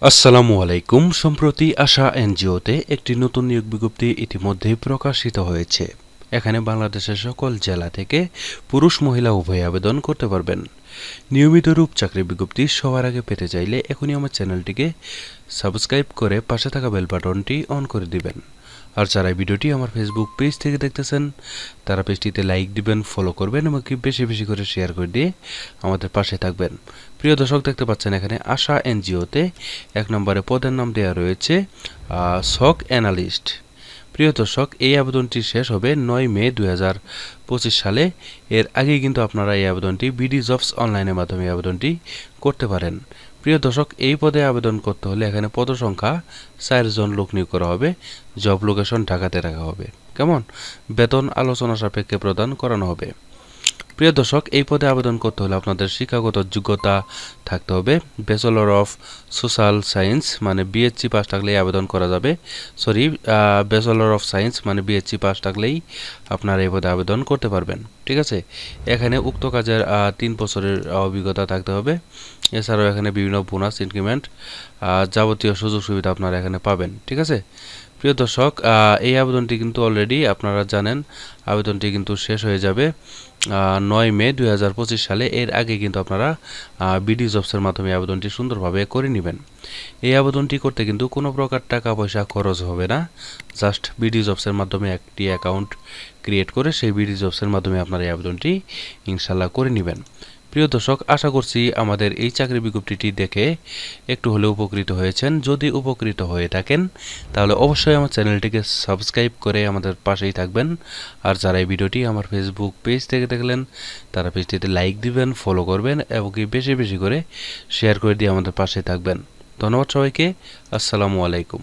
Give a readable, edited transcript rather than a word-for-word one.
আসসালামু আলাইকুম। সম্প্রতি আশা এনজিওতে একটি নতুন নিয়োগ বিজ্ঞপ্তি ইতিমধ্যেই প্রকাশিত হয়েছে। এখানে বাংলাদেশের সকল জেলা থেকে পুরুষ মহিলা উভয়ে আবেদন করতে পারবেন। নিয়মিত রূপ চাকরি বিজ্ঞপ্তি সবার আগে পেতে চাইলে এখনই আমার চ্যানেলটিকে সাবস্ক্রাইব করে পাশে থাকা বেল বাটনটি অন করে দিবেন। আর যারা ভিডিওটি আমার ফেসবুক পেজ থেকে দেখতেছেন তারা পেজটিতে লাইক দিবেন, ফলো করবেন এবং বেশি বেশি করে শেয়ার করে দিয়ে আমাদের পাশে থাকবেন। প্রিয় দর্শক, দেখতে পাচ্ছেন এখানে আশা এনজিওতে 1 নম্বরে পদের নাম দেওয়া রয়েছে সক অ্যানালিস্ট। প্রিয় দর্শক, এই আবেদনটি শেষ হবে 9 মে 2025 সালে। এর আগেই কিন্তু আপনারা এই আবেদনটি বিডি জবস অনলাইনের মাধ্যমে আবেদনটি করতে পারেন। প্রিয় দর্শক, এই পদে আবেদন করতে হলে এখানে পদ সংখ্যা 4 জন লোক নিয়োগ করা হবে। জব লোকেশন ঢাকাতে রাখা হবে। কেমন? বেতন আলোচনা সাপেক্ষে প্রদান করানো হবে। প্রিয় দর্শক, এই পদে আবেদন করতে হলে আপনাদের শিক্ষাগত যোগ্যতা থাকতে হবে ব্যাচেলর অফ সোশ্যাল সায়েন্স মানে বিএসসি পাস থাকলেই আবেদন করা যাবে। ব্যাচেলর অফ সায়েন্স মানে বিএসসি পাস থাকলেই আপনারা এই পদে আবেদন করতে পারবেন। ঠিক আছে, এখানে উক্ত কাজের 3 বছরের অভিজ্ঞতা থাকতে হবে। এছাড়াও এখানে বিভিন্ন বোনাস, ইনক্রিমেন্ট, যাবতীয় সুযোগ সুবিধা আপনারা এখানে পাবেন। ঠিক আছে প্রিয় দর্শক, এই আবেদনটি কিন্তু অলরেডি আপনারা জানেন আবেদনটি কিন্তু শেষ হয়ে যাবে 9 মে 2025 সালে। এর আগে কিন্তু আপনারা বিডি জবসের মাধ্যমে আবেদনটি সুন্দরভাবে করে নেবেন। এই আবেদনটি করতে কিন্তু কোনো প্রকার টাকা পয়সা খরচ হবে না। জাস্ট বিডি জবসের মাধ্যমে একটি অ্যাকাউন্ট ক্রিয়েট করে সেই বিডি জবসের মাধ্যমে আপনারা এই আবেদনটি ইনশাল্লাহ করে নেবেন। প্রিয় দর্শক, আশা করছি আমাদের এই চাকরি বিজ্ঞপ্তিটি দেখে একটু হলেও উপকৃত হয়েছেন। যদি উপকৃত হয়ে থাকেন তাহলে অবশ্যই আমার চ্যানেলটিকে সাবস্ক্রাইব করে আমাদের পাশেই থাকবেন। আর যারা এই ভিডিওটি আমার ফেসবুক পেজ থেকে দেখলেন তারা পেজটিতে লাইক দিবেন, ফলো করবেন এবং বেশি বেশি করে শেয়ার করে দিয়ে আমাদের পাশে থাকবেন। ধন্যবাদ সবাইকে। আসসালামু আলাইকুম।